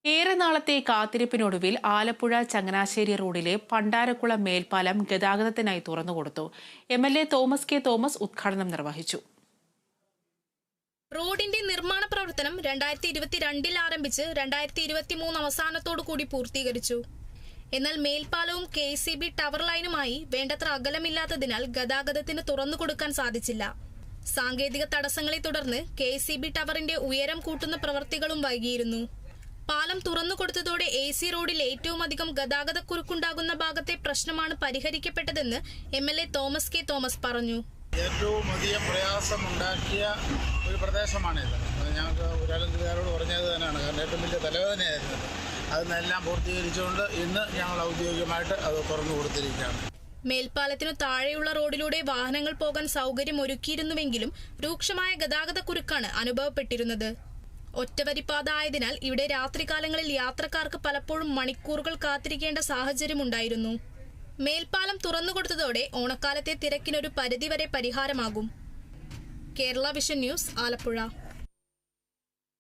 ഏറെ നാളത്തെ കാത്തിരിപ്പിനൊടുവിൽ ആലപ്പുഴ ചങ്ങനാശ്ശേരി റോഡിലെ പണ്ടാരക്കുളം മേൽപ്പാലം ഗതാഗതത്തിനായി തുറന്നുകൊടുത്തു. MLA തോമസ് കെ തോമസ് ഉദ്ഘാടനം നിർവഹിച്ചു. റോഡിന്റെ നിർമ്മാണ പ്രവർത്തനം 2022 ആരംഭിച്ച് 2023 അവസാനത്തോടുകൂടി പൂർത്തീകരിച്ചു. എന്നാൽ മേൽപ്പാലവും KCB ടവർ ലൈനുമായി വേണ്ടത്ര അകലമില്ലാത്തതിനാൽ ഗതാഗതത്തിന് തുറന്നുകൊടുക്കാൻ സാധിച്ചില്ല. സാങ്കേതിക തടസ്സങ്ങളെ തുടർന്ന് KCB ടവറിന്റെ ഉയരം കൂട്ടുന്ന പ്രവൃത്തികളും വൈകിയിരുന്നു. പാലം തുറന്നുകൊടുത്തതോടെ AC റോഡിൽ ഏറ്റവും അധികം ഗതാഗതക്കുരുക്കുണ്ടാകുന്ന ഭാഗത്തെ പ്രശ്നമാണ് പരിഹരിക്കപ്പെട്ടതെന്ന് MLA തോമസ് കെ തോമസ് പറഞ്ഞു. ഏറ്റവും അധികം പ്രയാസമുണ്ടാക്കിയ ഒരു പ്രദേശമാണിത്. ഞങ്ങൾക്ക് ഒരാളുകാരോട് പറഞ്ഞത് തന്നെയാണ്. കാരണം ഏറ്റവും വലിയ തലവേദനയായിരുന്നു. അതിനെല്ലാം പൂർത്തീകരിച്ചുകൊണ്ട് ഇന്ന് ഞങ്ങൾ ഔദ്യോഗികമായിട്ട് അത് തുറന്നു കൊടുത്തിരിക്കുകയാണ്. മേൽപ്പാലത്തിനു താഴെയുള്ള റോഡിലൂടെ വാഹനങ്ങൾ പോകാൻ സൗകര്യം ഒരുക്കിയിരുന്നുവെങ്കിലും രൂക്ഷമായ ഗതാഗതക്കുരുക്കാണ് അനുഭവപ്പെട്ടിരുന്നത്. ഒറ്റവരിപ്പാത ആയതിനാൽ ഇവിടെ രാത്രികാലങ്ങളിൽ യാത്രക്കാർക്ക് പലപ്പോഴും മണിക്കൂറുകൾ കാത്തിരിക്കേണ്ട സാഹചര്യമുണ്ടായിരുന്നു. മേൽപ്പാലം തുറന്നുകൊടുത്തതോടെ ഓണക്കാലത്തെ തിരക്കിനൊരു പരിധിവരെ പരിഹാരമാകും. Kerala vision news, Alappuzha.